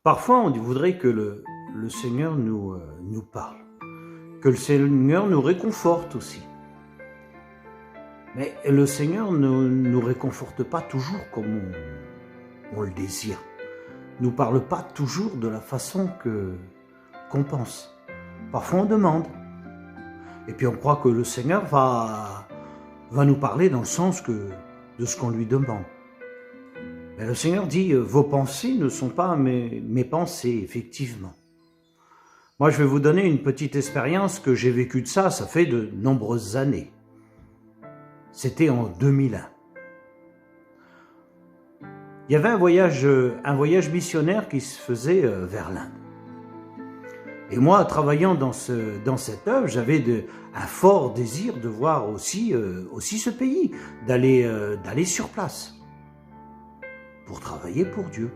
Parfois, on voudrait que le Seigneur nous parle, que le Seigneur nous réconforte aussi. Mais le Seigneur ne nous réconforte pas toujours comme on le désire. Il ne nous parle pas toujours de la façon qu'on pense. Parfois, on demande. Et puis, on croit que le Seigneur va nous parler dans le sens de ce qu'on lui demande. Mais le Seigneur dit, vos pensées ne sont pas mes pensées, effectivement. Moi, je vais vous donner une petite expérience que j'ai vécue de ça fait de nombreuses années. C'était en 2001. Il y avait un voyage missionnaire qui se faisait vers l'Inde. Et moi, travaillant dans cette œuvre, j'avais un fort désir de voir aussi ce pays, d'aller sur place, pour travailler pour Dieu.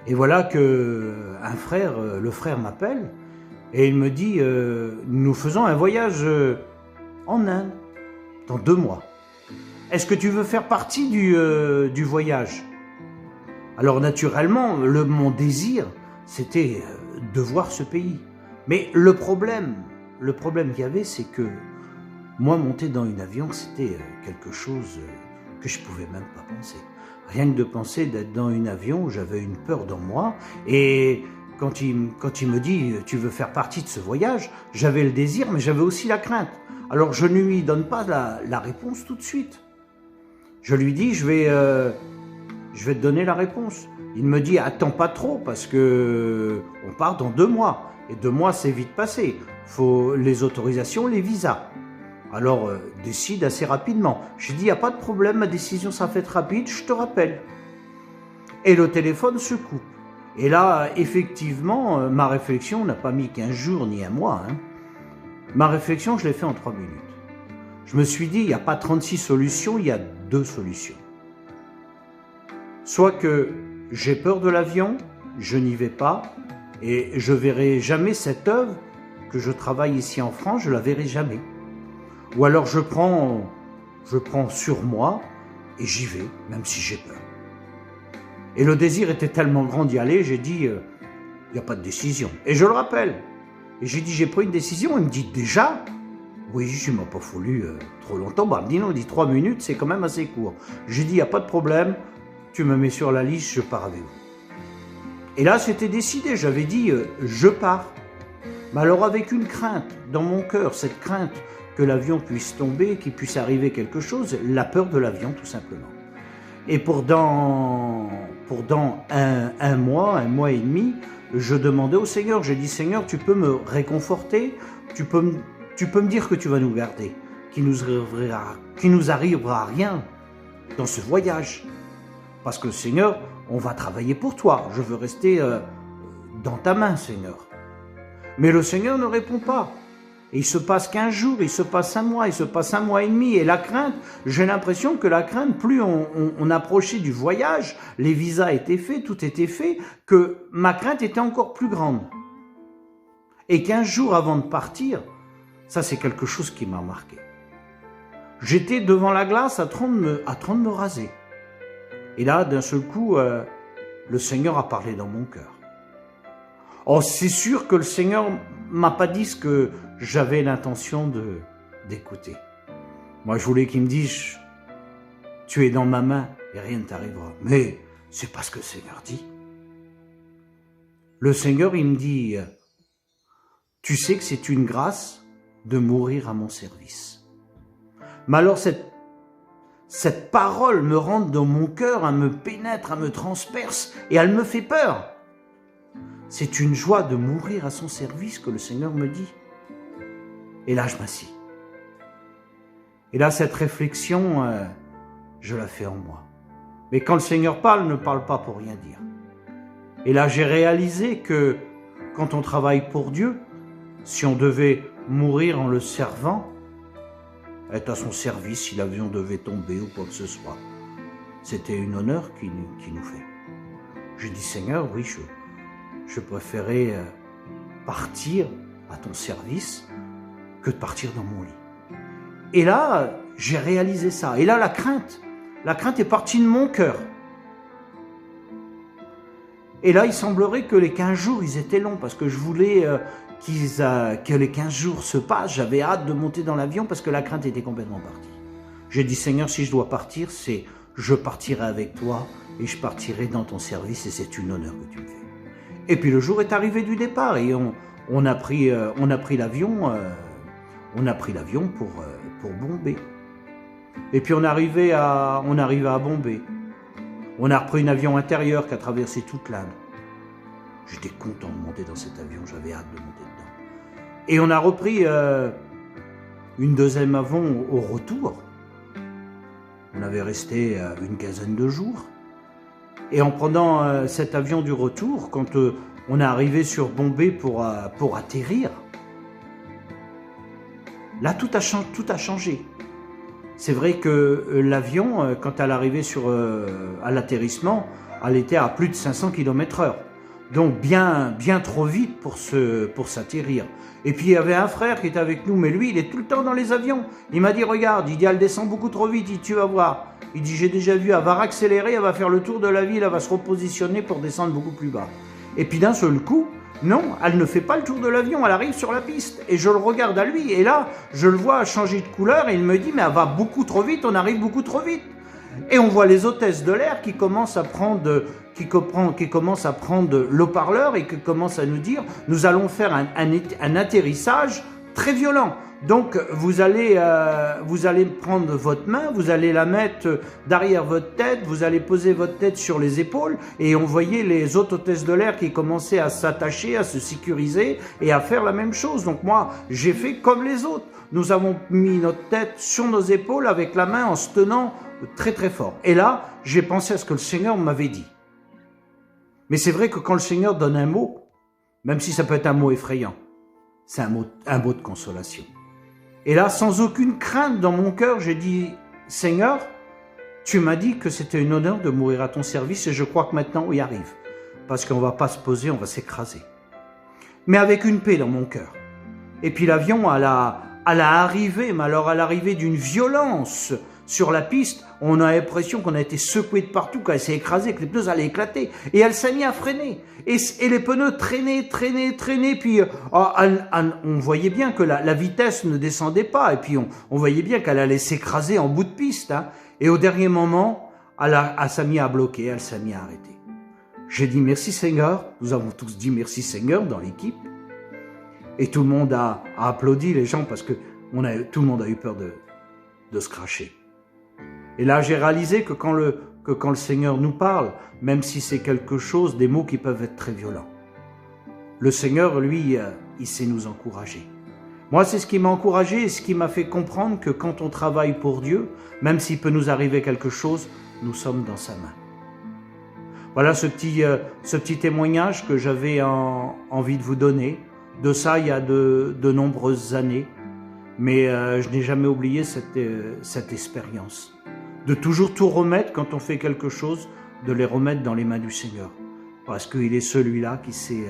Et voilà que le frère m'appelle, et il me dit, nous faisons un voyage en Inde, dans 2 mois. Est-ce que tu veux faire partie du voyage? Alors naturellement, mon désir, c'était de voir ce pays. Mais le problème qu'il y avait, c'est que moi, monter dans un avion, c'était quelque chose que je pouvais même pas penser. Rien que de penser d'être dans un avion, j'avais une peur dans moi. Et quand il me dit « tu veux faire partie de ce voyage », j'avais le désir, mais j'avais aussi la crainte. Alors je ne lui donne pas la réponse tout de suite. Je lui dis, je vais te donner la réponse. Il me dit, attends pas trop parce que on part dans 2 mois. Et 2 mois, c'est vite passé. Faut les autorisations, les visas. Alors, décide assez rapidement. J'ai dit, il n'y a pas de problème, ma décision sera faite rapide, je te rappelle. Et le téléphone se coupe. Et là, effectivement, ma réflexion n'a pas mis 15 jours ni 1 mois. Ma réflexion, je l'ai fait en 3 minutes. Je me suis dit, il n'y a pas 36 solutions, il y a 2 solutions. Soit que j'ai peur de l'avion, je n'y vais pas, et je verrai jamais cette œuvre que je travaille ici en France, je la verrai jamais. Ou alors je prends sur moi et j'y vais, même si j'ai peur. Et le désir était tellement grand d'y aller, j'ai dit, il n'y a pas de décision. Et je le rappelle. Et j'ai dit, j'ai pris une décision. Il me dit, déjà? Oui, je ne m'ai pas fallu trop longtemps. Bah, il me dit, non, il dit 3 minutes, c'est quand même assez court. J'ai dit, il n'y a pas de problème, tu me mets sur la liste, je pars avec vous. Et là, c'était décidé, j'avais dit, je pars. Mais alors avec une crainte dans mon cœur, cette crainte que l'avion puisse tomber, qu'il puisse arriver quelque chose, la peur de l'avion tout simplement. Et pour dans un mois et demi, je demandais au Seigneur, j'ai dit, Seigneur, tu peux me réconforter, tu peux me dire que tu vas nous garder, qu'il nous arrivera rien dans ce voyage. Parce que Seigneur, on va travailler pour toi, je veux rester dans ta main, Seigneur. Mais le Seigneur ne répond pas. Et il se passe 15 jours, il se passe 1 mois, il se passe 1 mois et demi. Et la crainte, j'ai l'impression que la crainte, plus on approchait du voyage, les visas étaient faits, tout était fait, que ma crainte était encore plus grande. Et 15 jours avant de partir, ça c'est quelque chose qui m'a marqué. J'étais devant la glace à train de me raser. Et là, d'un seul coup, le Seigneur a parlé dans mon cœur. Oh, c'est sûr que le Seigneur m'a pas dit ce que j'avais l'intention d'écouter. Moi, je voulais qu'il me dise, tu es dans ma main et rien ne t'arrivera. Mais c'est pas ce que le Seigneur dit. Le Seigneur, il me dit, tu sais que c'est une grâce de mourir à mon service. Mais alors, cette parole me rentre dans mon cœur, elle me pénètre, elle me transperce et elle me fait peur. C'est une joie de mourir à son service que le Seigneur me dit. Et là, je m'assis. Et là, cette réflexion, je la fais en moi. Mais quand le Seigneur parle, ne parle pas pour rien dire. Et là, j'ai réalisé que quand on travaille pour Dieu, si on devait mourir en le servant, être à son service si l'avion devait tomber ou quoi que ce soit, c'était un honneur qu'il nous fait. J'ai dit, Seigneur, oui, je préférais partir à ton service que de partir dans mon lit. Et là, j'ai réalisé ça. Et là, la crainte est partie de mon cœur. Et là, il semblerait que les 15 jours, ils étaient longs, parce que je voulais que les 15 jours se passent. J'avais hâte de monter dans l'avion, parce que la crainte était complètement partie. J'ai dit, Seigneur, si je dois partir, c'est je partirai avec toi, et je partirai dans ton service, et c'est une honneur que tu me fais. Et puis le jour est arrivé du départ, et on a pris l'avion pour Bombay. Et puis on arrivait à Bombay. On a repris un avion intérieur qui a traversé toute l'Inde. J'étais content de monter dans cet avion, j'avais hâte de monter dedans. Et on a repris une deuxième avion au retour. On avait resté une quinzaine de jours. Et en prenant cet avion du retour, quand on est arrivé sur Bombay pour atterrir, là tout a changé. C'est vrai que l'avion, quand elle arrivait à l'atterrissement, elle était à plus de 500 km/h. Donc bien trop vite pour s'atterrir. Et puis il y avait un frère qui était avec nous, mais lui il est tout le temps dans les avions. Il m'a dit, regarde, il dit, elle descend beaucoup trop vite, il dit, tu vas voir. Il dit, j'ai déjà vu, elle va accélérer, elle va faire le tour de la ville, elle va se repositionner pour descendre beaucoup plus bas. Et puis d'un seul coup, non, elle ne fait pas le tour de l'avion, elle arrive sur la piste. Et je le regarde à lui, et là, je le vois changer de couleur, et il me dit, mais elle va beaucoup trop vite, on arrive beaucoup trop vite. Et on voit les hôtesses de l'air qui commencent à prendre l'haut-parleur et qui commencent à nous dire, nous allons faire un atterrissage très violent. Donc vous allez prendre votre main, vous allez la mettre derrière votre tête, vous allez poser votre tête sur les épaules, et on voyait les autres hôtesses de l'air qui commençaient à s'attacher, à se sécuriser et à faire la même chose. Donc moi, j'ai fait comme les autres. Nous avons mis notre tête sur nos épaules avec la main en se tenant très très fort. Et là, j'ai pensé à ce que le Seigneur m'avait dit. Mais c'est vrai que quand le Seigneur donne un mot, même si ça peut être un mot effrayant, c'est un mot de consolation. Et là, sans aucune crainte dans mon cœur, j'ai dit, Seigneur, tu m'as dit que c'était une honneur de mourir à ton service, et je crois que maintenant on y arrive. Parce qu'on ne va pas se poser, on va s'écraser. Mais avec une paix dans mon cœur. Et puis l'avion, elle a arrivé, mais alors à l'arrivée d'une violence sur la piste, on a l'impression qu'on a été secoué de partout, qu'elle s'est écrasée, que les pneus allaient éclater. Et elle s'est mise à freiner. Et les pneus traînaient. Puis on voyait bien que la vitesse ne descendait pas. Et puis on voyait bien qu'elle allait s'écraser en bout de piste. Hein. Et au dernier moment, elle s'est mise à bloquer, elle s'est mise à arrêter. J'ai dit merci Seigneur. Nous avons tous dit merci Seigneur dans l'équipe. Et tout le monde a applaudi, les gens, parce que tout le monde a eu peur de se cracher. Et là, j'ai réalisé que quand le Seigneur nous parle, même si c'est quelque chose, des mots qui peuvent être très violents, le Seigneur, lui, il sait nous encourager. Moi, c'est ce qui m'a encouragé et ce qui m'a fait comprendre que quand on travaille pour Dieu, même s'il peut nous arriver quelque chose, nous sommes dans sa main. Voilà ce petit témoignage que j'avais envie de vous donner. De ça, il y a de nombreuses années. Mais je n'ai jamais oublié cette expérience. De toujours tout remettre quand on fait quelque chose, de les remettre dans les mains du Seigneur. Parce qu'il est celui-là qui sait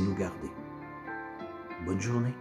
nous garder. Bonne journée.